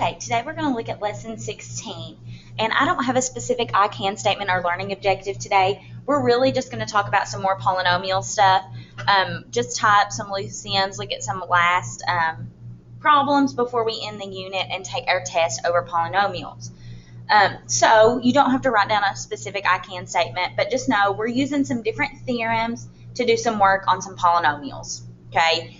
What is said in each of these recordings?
Okay, today we're going to look at Lesson 16, and I don't have a specific I can statement or learning objective today. We're really just going to talk about some more polynomial stuff, just tie up some loose ends, look at some last problems before we end the unit and take our test over polynomials. So you don't have to write down a specific I can statement, but just know we're using some different theorems to do some work on some polynomials, okay?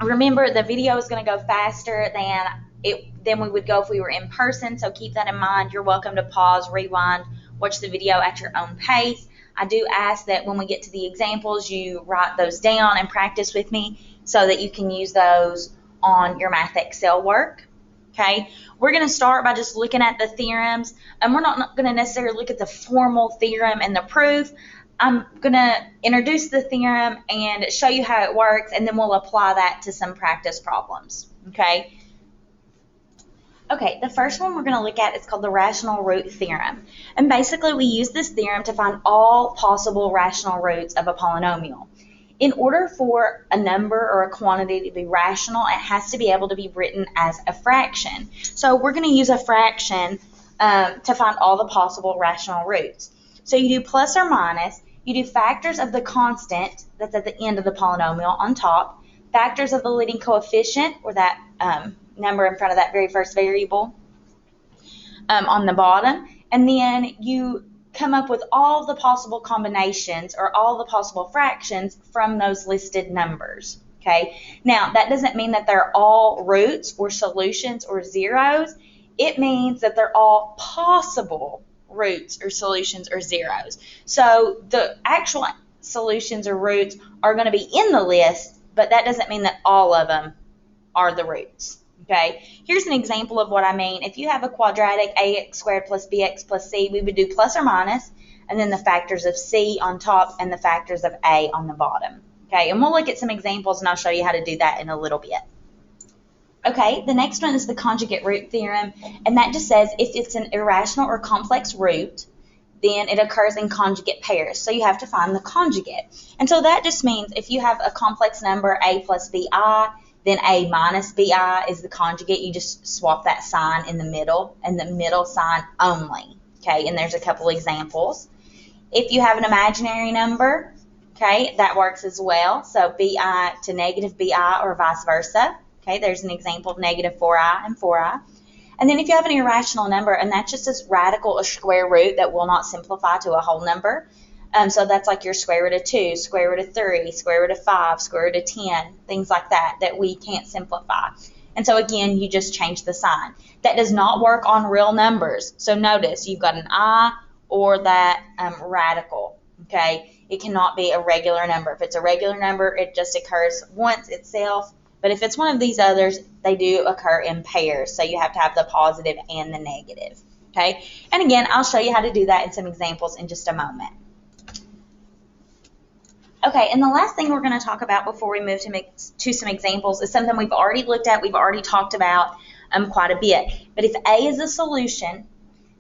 Remember, the video is going to go faster than we would go if we were in person, so keep that in mind. You're welcome to pause, rewind, watch the video at your own pace. I do ask that when we get to the examples, you write those down and practice with me so that you can use those on your Math Excel work. Okay, we're going to start by just looking at the theorems, and we're not going to necessarily look at the formal theorem and the proof. I'm going to introduce the theorem and show you how it works, and then we'll apply that to some practice problems. Okay, the first one we're going to look at is called the rational root theorem. And basically we use this theorem to find all possible rational roots of a polynomial. In order for a number or a quantity to be rational, it has to be able to be written as a fraction. So we're going to use a fraction to find all the possible rational roots. So you do plus or minus, you do factors of the constant that's at the end of the polynomial on top, factors of the leading coefficient, or that number in front of that very first variable on the bottom, and then you come up with all the possible combinations or all the possible fractions from those listed numbers. Okay, now that doesn't mean that they're all roots or solutions or zeros. It means that they're all possible roots or solutions or zeros. So the actual solutions or roots are going to be in the list, but that doesn't mean that all of them are the roots. Okay, here's an example of what I mean. If you have a quadratic ax squared plus bx plus c, we would do plus or minus, and then the factors of c on top and the factors of a on the bottom. Okay, and we'll look at some examples, and I'll show you how to do that in a little bit. Okay, the next one is the conjugate root theorem, and that just says if it's an irrational or complex root, then it occurs in conjugate pairs. So you have to find the conjugate. And so that just means if you have a complex number, a plus bi, then a minus bi is the conjugate. You just swap that sign in the middle, and the middle sign only. Okay, and there's a couple examples. If you have an imaginary number, okay, that works as well. So bi to negative bi or vice versa. Okay, there's an example of negative 4i and 4i. And then if you have an irrational number, and that's just a radical or square root that will not simplify to a whole number, so that's like your square root of 2, square root of 3, square root of 5, square root of 10, things like that we can't simplify. And so again, you just change the sign. That does not work on real numbers. So notice you've got an I or that radical. Okay, it cannot be a regular number. If it's a regular number, it just occurs once itself. But if it's one of these others, they do occur in pairs. So you have to have the positive and the negative. Okay, and again, I'll show you how to do that in some examples in just a moment. Okay, and the last thing we're going to talk about before we move to some examples is something we've already looked at, we've already talked about quite a bit. But if A is a solution,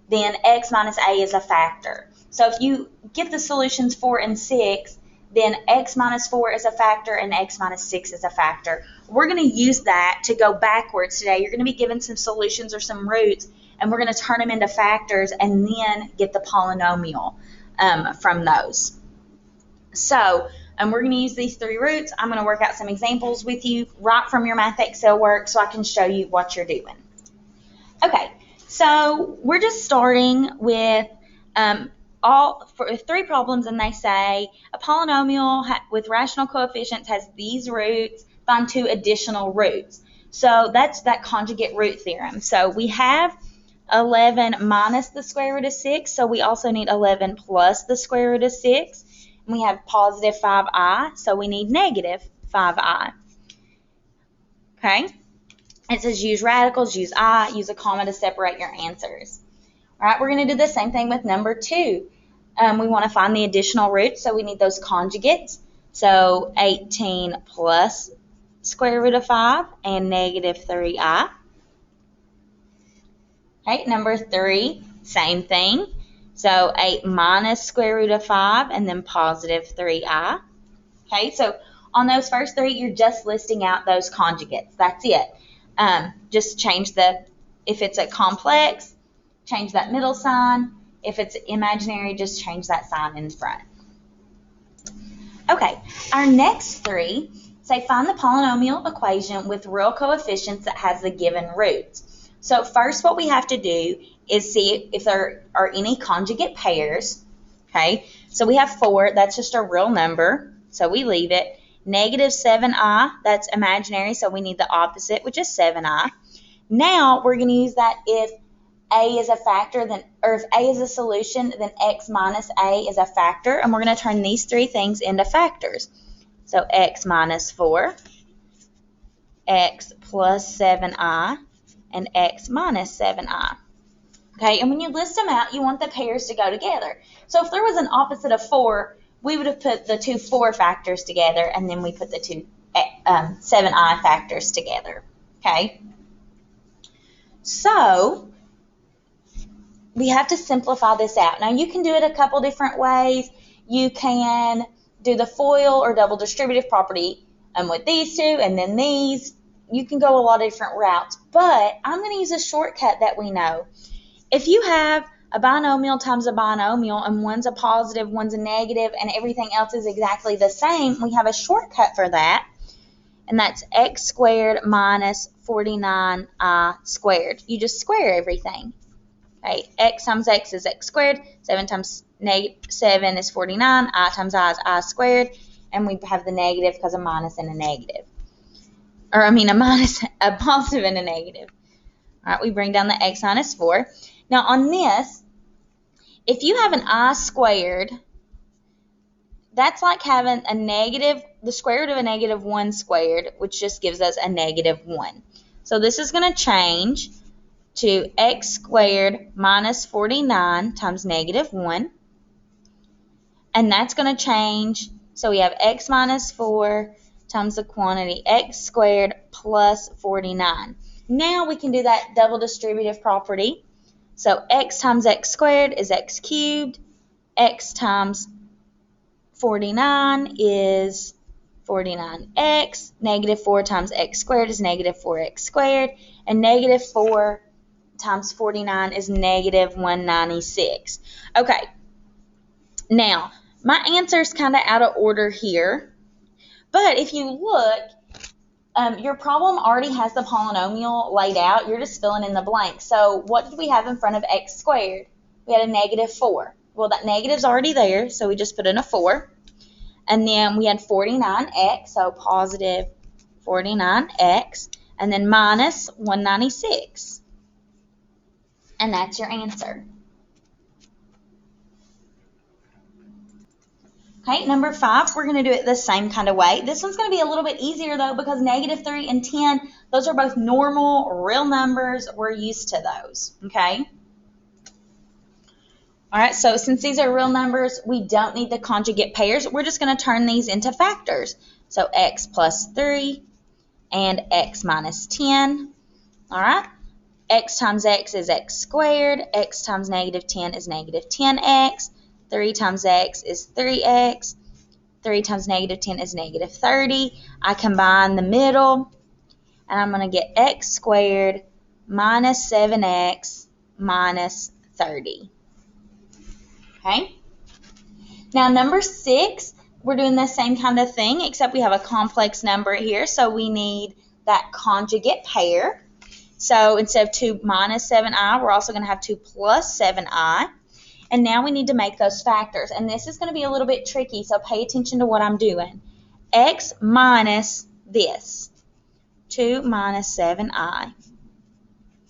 then x minus A is a factor. So if you get the solutions 4 and 6, then x minus 4 is a factor and x minus 6 is a factor. We're going to use that to go backwards today. You're going to be given some solutions or some roots, and we're going to turn them into factors and then get the polynomial from those. So we're going to use these 3 roots. I'm going to work out some examples with you right from your Math Excel work so I can show you what you're doing. Okay, so we're just starting with for 3 problems, and they say a polynomial with rational coefficients has these roots, find 2 additional roots. So that's that conjugate root theorem. So we have 11 minus the square root of 6, so we also need 11 plus the square root of 6. And we have positive 5i, so we need negative 5i. Okay? It says use radicals, use I, use a comma to separate your answers. All right, we're going to do the same thing with number 2. We want to find the additional roots, so we need those conjugates. So 18 plus square root of 5 and negative 3i. Okay, number 3, same thing. So 8 minus square root of 5 and then positive 3i. Okay, so on those first 3, you're just listing out those conjugates. That's it. Just change if it's a complex, change that middle sign. If it's imaginary, just change that sign in front. Okay, our next three say find the polynomial equation with real coefficients that has the given roots. So first what we have to do is see if there are any conjugate pairs. Okay, so we have 4, that's just a real number, so we leave it. Negative 7i, that's imaginary, so we need the opposite, which is 7i. Now we're going to use that if a is a factor, or if a is a solution, then x minus a is a factor, and we're going to turn these three things into factors. So x minus 4, x plus 7i, and x minus 7i. Okay, and when you list them out, you want the pairs to go together. So if there was an opposite of 4, we would have put the two 4 factors together, and then we put the two 7i factors together. Okay, so we have to simplify this out. Now, you can do it a couple different ways. You can do the FOIL or double distributive property with these two, and then these. You can go a lot of different routes, but I'm going to use a shortcut that we know. If you have a binomial times a binomial, and one's a positive, one's a negative, and everything else is exactly the same, we have a shortcut for that, and that's x squared minus 49i squared. You just square everything. Okay, x times x is x squared, 7 times 7 is 49, I times I is I squared, and we have the negative because a minus and a negative. Or I mean a positive and a negative. All right, we bring down the x minus 4. Now on this, if you have an I squared, that's like having a negative, the square root of a negative 1 squared, which just gives us a negative 1. So this is going to change to x squared minus 49 times negative 1. And that's going to change, so we have x minus 4 times the quantity x squared plus 49. Now we can do that double distributive property. So x times x squared is x cubed. X times 49 is 49x. Negative 4 times x squared is negative 4x squared. And negative 4 times 49 is negative 196. Okay, now my answer is kind of out of order here, but if you look, your problem already has the polynomial laid out. You're just filling in the blank. So what did we have in front of x squared? We had a negative 4. Well, that negative's already there, so we just put in a 4. And then we had 49x, so positive 49x, and then minus 196. And that's your answer. Okay, number 5, we're going to do it the same kind of way. This one's going to be a little bit easier, though, because negative 3 and 10, those are both normal, real numbers. We're used to those, okay? All right, so since these are real numbers, we don't need the conjugate pairs. We're just going to turn these into factors. So x plus 3 and x minus 10, all right? X times x is x squared. X times negative 10 is negative 10x. 3 times x is 3x. 3 times negative 10 is negative 30. I combine the middle, and I'm going to get x squared minus 7x minus 30. Okay? Now, number 6, we're doing the same kind of thing, except we have a complex number here, so we need that conjugate pair. So instead of 2 minus 7i, we're also going to have 2 plus 7i. And now we need to make those factors. And this is going to be a little bit tricky, so pay attention to what I'm doing. X minus this, 2 minus 7i.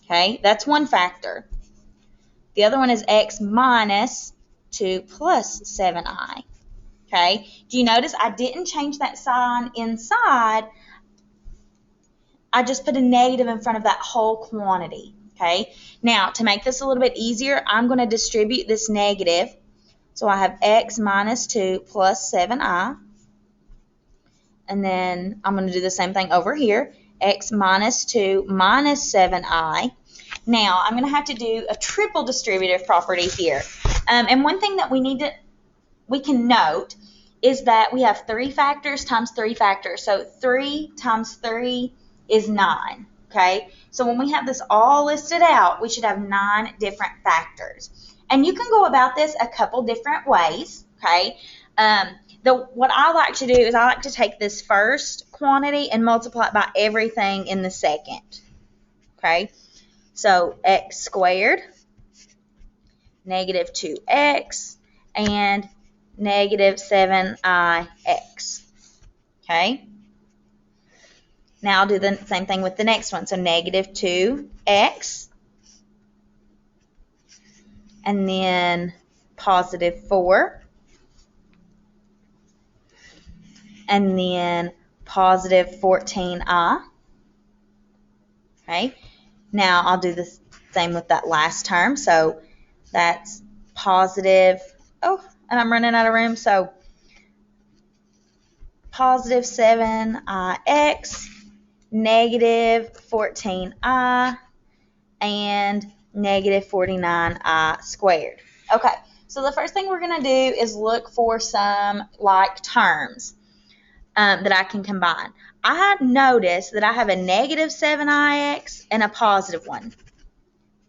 Okay, that's one factor. The other one is x minus 2 plus 7i. Okay, do you notice I didn't change that sign inside? I just put a negative in front of that whole quantity. Okay, now to make this a little bit easier, I'm going to distribute this negative. So I have x minus 2 plus 7i. And then I'm going to do the same thing over here. X minus 2 minus 7i. Now I'm going to have to do a triple distributive property here. And one thing that we can note is that we have 3 factors times 3 factors. So 3 times 3 is 9. okay? So when we have this all listed out, we should have 9 different factors. And you can go about this a couple different ways, okay? What I like to do is I like to take this first quantity and multiply it by everything in the second, okay? So x squared, negative 2x, and negative 7ix, okay? Now I'll do the same thing with the next one. So negative 2x, and then positive 4, and then positive 14i. Okay. Now I'll do the same with that last term. So that's positive, oh, and I'm running out of room. So positive 7ix, negative 14i, and negative 49i squared. Okay, so the first thing we're going to do is look for some like terms that I can combine. I notice that I have a negative 7ix and a positive one.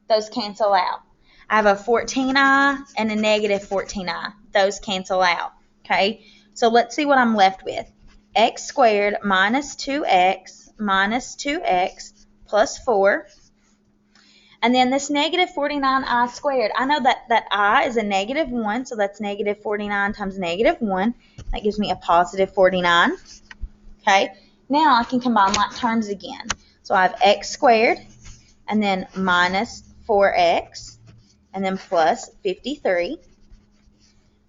Those cancel out. I have a 14i and a negative 14i. Those cancel out. Okay, so let's see what I'm left with. X squared minus 2x plus 4. And then this negative 49i squared, I know that I is a negative 1, so that's negative 49 times negative 1. That gives me a positive 49. Okay, now I can combine like terms again. So I have x squared, and then minus 4x, and then plus 53.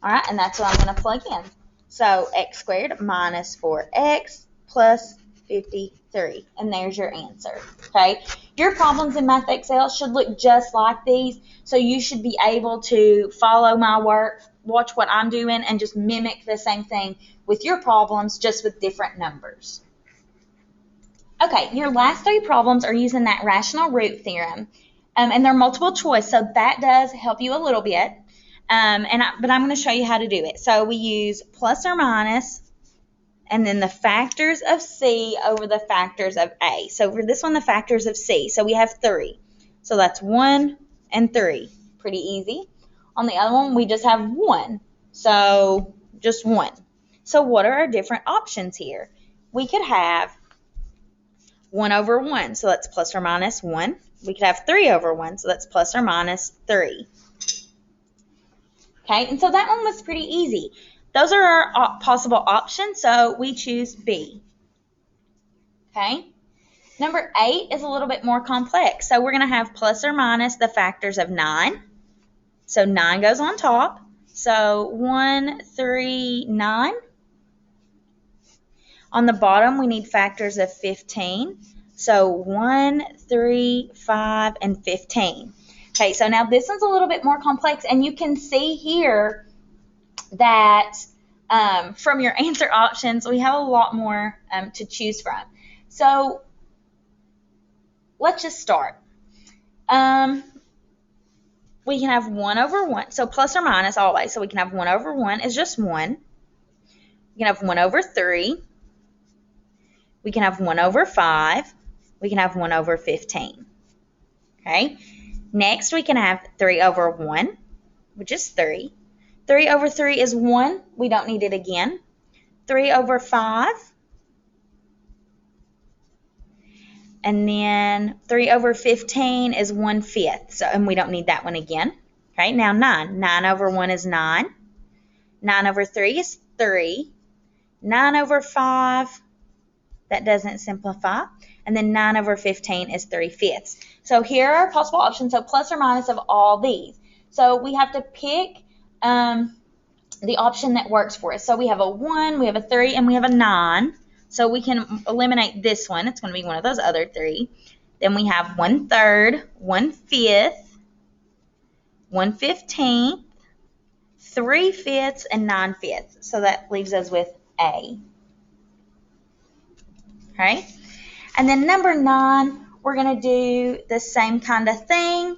All right, and that's what I'm going to plug in. So x squared minus 4x plus 53, and there's your answer. Okay, your problems in Math Excel should look just like these, so you should be able to follow my work, watch what I'm doing, and just mimic the same thing with your problems, just with different numbers. Okay, your last 3 problems are using that rational root theorem, and they're multiple choice, so that does help you a little bit, but I'm going to show you how to do it. So we use plus or minus, and then the factors of C over the factors of A. So for this one, the factors of C. So we have 3. So that's 1 and 3. Pretty easy. On the other one, we just have 1. So just 1. So what are our different options here? We could have 1 over 1. So that's plus or minus 1. We could have 3 over 1. So that's plus or minus 3. Okay, and so that one was pretty easy. Those are our possible options, so we choose B. Okay. Number 8 is a little bit more complex. So we're going to have plus or minus the factors of 9. So 9 goes on top. So 1, 3, 9. On the bottom, we need factors of 15. So 1, 3, 5, and 15. Okay, so now this one's a little bit more complex, and you can see here that from your answer options, we have a lot more to choose from. So let's just start. We can have 1 over 1. So plus or minus always. So we can have 1 over 1 is just 1. We can have 1 over 3. We can have 1 over 5. We can have 1 over 15. Okay. Next, we can have 3 over 1, which is 3. 3 over 3 is 1. We don't need it again. 3 over 5. And then 3 over 15 is 1/5. So, and we don't need that one again. Okay, now 9. 9 over 1 is 9. 9 over 3 is 3. 9 over 5, that doesn't simplify. And then 9 over 15 is 3/5. So here are possible options, so plus or minus of all these. So we have to pick the option that works for us. So we have a 1, we have a 3, and we have a 9. So we can eliminate this one. It's going to be one of those other 3. Then we have 1/3, 1/5, 1/15, 3/5, and 9/5. So that leaves us with A. Okay. And then number 9, we're going to do the same kind of thing.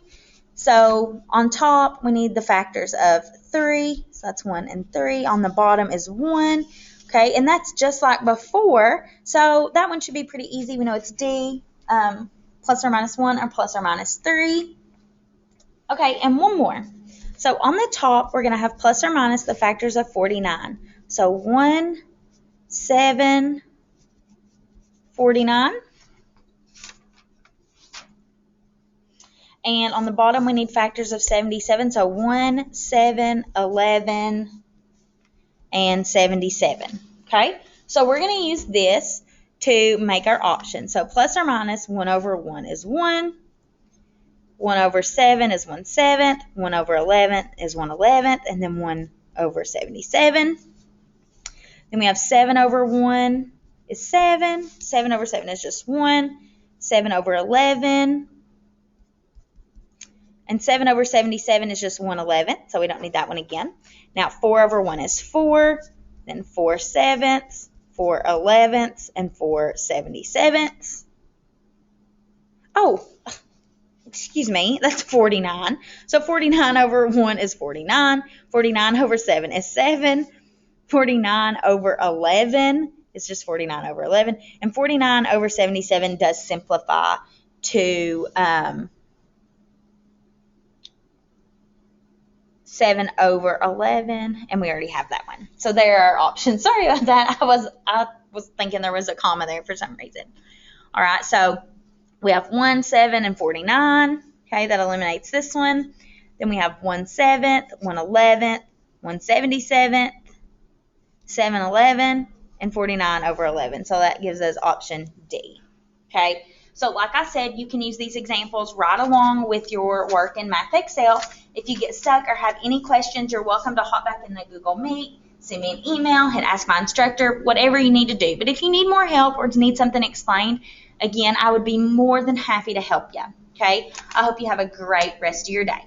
So on top, we need the factors of 3. So that's 1 and 3. On the bottom is 1. Okay, and that's just like before. So that one should be pretty easy. We know it's D. plus or minus 1 or plus or minus 3. Okay, and one more. So on the top, we're going to have plus or minus the factors of 49. So 1, 7, 49. And on the bottom, we need factors of 77. So 1, 7, 11, and 77. Okay, so we're going to use this to make our option. So plus or minus 1 over 1 is 1. 1 over 7 is 1/7. 1 over 11 is 1/11. And then 1 over 77. Then we have 7 over 1 is 7. 7 over 7 is just 1. 7 over 11. And 7 over 77 is just 1/11, so we don't need that one again. Now 4 over 1 is 4, then 4/7, 4/11, and 4/77. Oh, excuse me, that's 49. So 49 over 1 is 49. 49 over 7 is 7. 49 over 11 is just 49 over 11. And 49 over 77 does simplify to 7 over 11, and we already have that one. So there are options. Sorry about that. I was thinking there was a comma there for some reason. All right, so we have 1, 7, and 49. Okay, that eliminates this one. Then we have 1/7, 1/11, 1/77, 7/11, and 49 over 11. So that gives us option D. Okay, so like I said, you can use these examples right along with your work in Math Excel. If you get stuck or have any questions, you're welcome to hop back in the Google Meet, send me an email, hit Ask My Instructor, whatever you need to do. But if you need more help or need something explained, again, I would be more than happy to help you. Okay, I hope you have a great rest of your day.